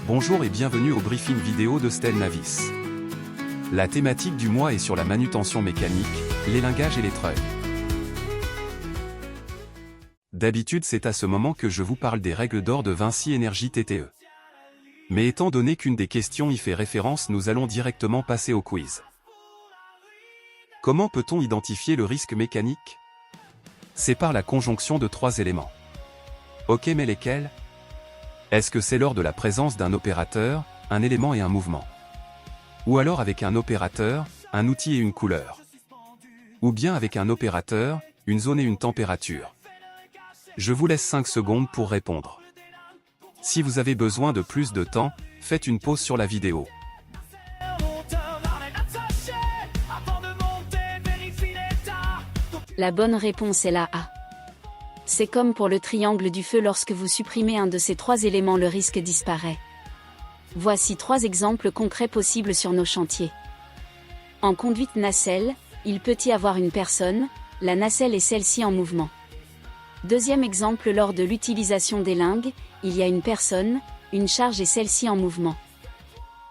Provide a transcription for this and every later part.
Bonjour et bienvenue au briefing vidéo de Stell Navis. La thématique du mois est sur la manutention mécanique, l'élingage et les treuils. D'habitude c'est à ce moment que je vous parle des règles d'or de Vinci Energy TTE. Mais étant donné qu'une des questions y fait référence, nous allons directement passer au quiz. Comment peut-on identifier le risque mécanique? C'est par la conjonction de 3 éléments. Ok, mais lesquels? Est-ce que c'est lors de la présence d'un opérateur, un élément et un mouvement? Ou alors avec un opérateur, un outil et une couleur? Ou bien avec un opérateur, une zone et une température? Je vous laisse 5 secondes pour répondre. Si vous avez besoin de plus de temps, faites une pause sur la vidéo. La bonne réponse est la A. C'est comme pour le triangle du feu, lorsque vous supprimez un de ces 3 éléments, le risque disparaît. Voici 3 exemples concrets possibles sur nos chantiers. En conduite nacelle, il peut y avoir une personne, la nacelle est celle-ci en mouvement. Deuxième exemple, lors de l'utilisation d'élingues, il y a une personne, une charge et celle-ci en mouvement.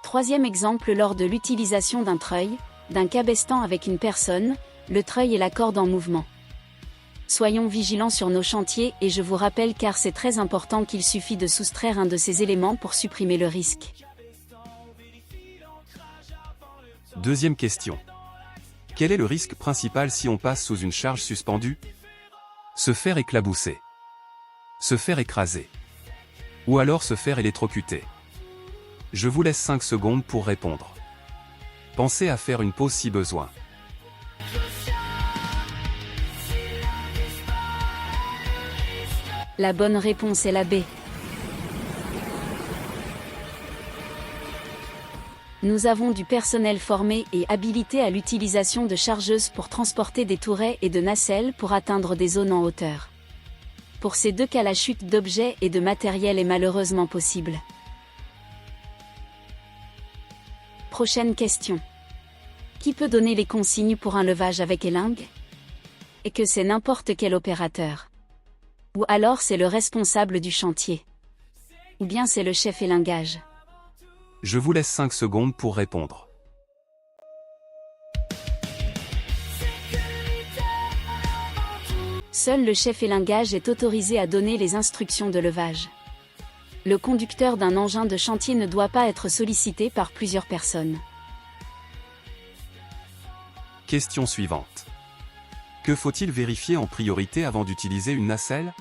Troisième exemple, lors de l'utilisation d'un treuil, d'un cabestan avec une personne, le treuil et la corde en mouvement. Soyons vigilants sur nos chantiers et je vous rappelle, car c'est très important, qu'il suffit de soustraire un de ces éléments pour supprimer le risque. Deuxième question. Quel est le risque principal si on passe sous une charge suspendue? Se faire éclabousser. Se faire écraser. Ou alors se faire électrocuter. Je vous laisse 5 secondes pour répondre. Pensez à faire une pause si besoin. La bonne réponse est la B. Nous avons du personnel formé et habilité à l'utilisation de chargeuses pour transporter des tourets et de nacelles pour atteindre des zones en hauteur. Pour ces 2 cas, la chute d'objets et de matériel est malheureusement possible. Prochaine question. Qui peut donner les consignes pour un levage avec élingue? Et que c'est n'importe quel opérateur? Ou alors c'est le responsable du chantier? Ou bien c'est le chef élingage? Je vous laisse 5 secondes pour répondre. Seul le chef élingage est autorisé à donner les instructions de levage. Le conducteur d'un engin de chantier ne doit pas être sollicité par plusieurs personnes. Question suivante. Que faut-il vérifier en priorité avant d'utiliser une nacelle?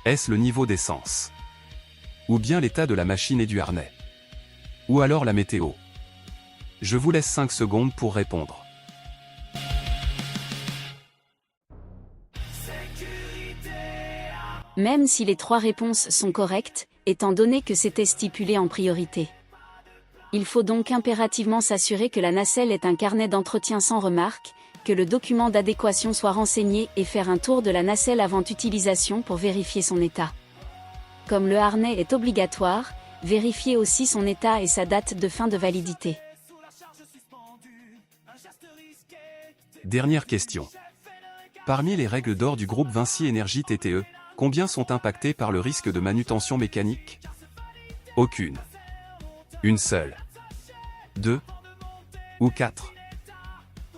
Est-ce le niveau d'essence? Ou bien l'état de la machine et du harnais? Ou alors la météo? Je vous laisse 5 secondes pour répondre. Même si les 3 réponses sont correctes, étant donné que c'était stipulé en priorité. Il faut donc impérativement s'assurer que la nacelle est un carnet d'entretien sans remarque, que le document d'adéquation soit renseigné et faire un tour de la nacelle avant utilisation pour vérifier son état. Comme le harnais est obligatoire, vérifiez aussi son état et sa date de fin de validité. Dernière question. Parmi les règles d'or du groupe Vinci Energy TTE, combien sont impactées par le risque de manutention mécanique? Aucune. Une seule. 2. Ou 4.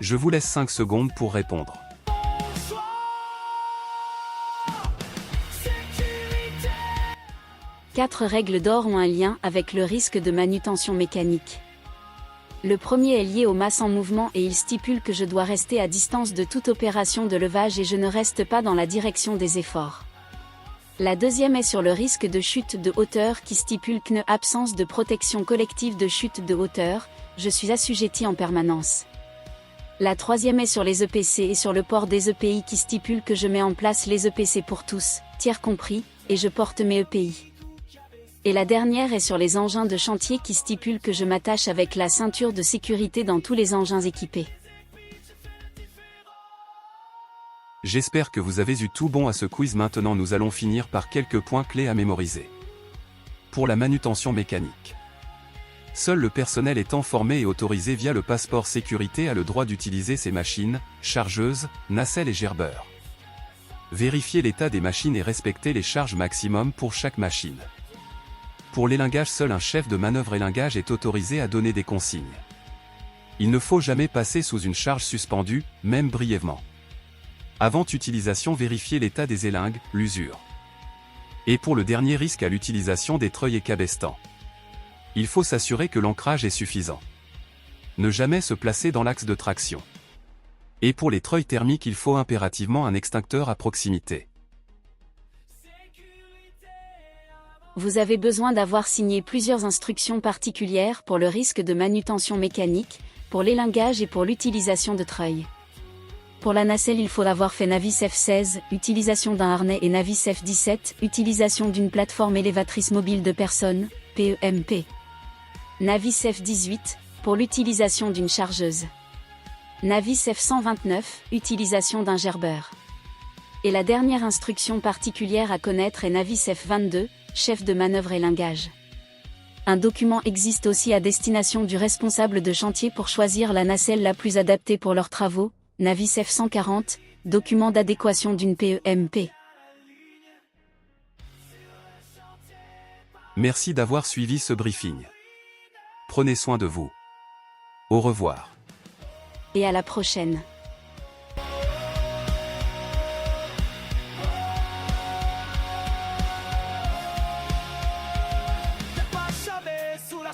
Je vous laisse 5 secondes pour répondre. Quatre règles d'or ont un lien avec le risque de manutention mécanique. Le premier est lié aux masses en mouvement et il stipule que je dois rester à distance de toute opération de levage et je ne reste pas dans la direction des efforts. La deuxième est sur le risque de chute de hauteur qui stipule qu'en absence de protection collective de chute de hauteur, je suis assujetti en permanence. La troisième est sur les EPC et sur le port des EPI qui stipule que je mets en place les EPC pour tous, tiers compris, et je porte mes EPI. Et la dernière est sur les engins de chantier qui stipule que je m'attache avec la ceinture de sécurité dans tous les engins équipés. J'espère que vous avez eu tout bon à ce quiz. Maintenant nous allons finir par quelques points clés à mémoriser. Pour la manutention mécanique. Seul le personnel étant formé et autorisé via le passeport sécurité a le droit d'utiliser ces machines, chargeuses, nacelles et gerbeurs. Vérifiez l'état des machines et respectez les charges maximum pour chaque machine. Pour l'élingage, seul un chef de manœuvre élingage est autorisé à donner des consignes. Il ne faut jamais passer sous une charge suspendue, même brièvement. Avant utilisation, vérifiez l'état des élingues, l'usure. Et pour le dernier risque à l'utilisation des treuils et cabestans, il faut s'assurer que l'ancrage est suffisant. Ne jamais se placer dans l'axe de traction. Et pour les treuils thermiques, il faut impérativement un extincteur à proximité. Vous avez besoin d'avoir signé plusieurs instructions particulières pour le risque de manutention mécanique, pour l'élingage et pour l'utilisation de treuils. Pour la nacelle, il faut avoir fait Navis F16, utilisation d'un harnais, et Navis F17, utilisation d'une plateforme élévatrice mobile de personnes, PEMP. Navis F18, pour l'utilisation d'une chargeuse. Navis F129, utilisation d'un gerbeur. Et la dernière instruction particulière à connaître est Navis F22, chef de manœuvre élingage. Un document existe aussi à destination du responsable de chantier pour choisir la nacelle la plus adaptée pour leurs travaux, Navis F140, document d'adéquation d'une PEMP. Merci d'avoir suivi ce briefing. Prenez soin de vous. Au revoir. Et à la prochaine.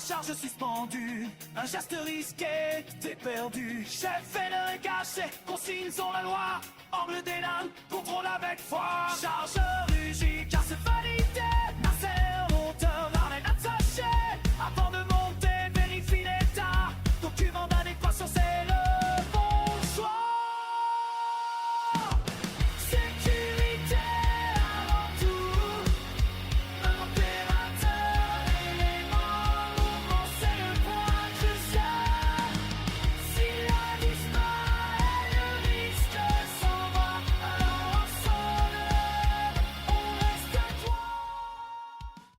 Charge suspendue, un geste risqué, t'es perdu. Chef et le caché, consignes sont la loi. Angle des lames, contrôle avec foi. Charge rugie, car c'est valide.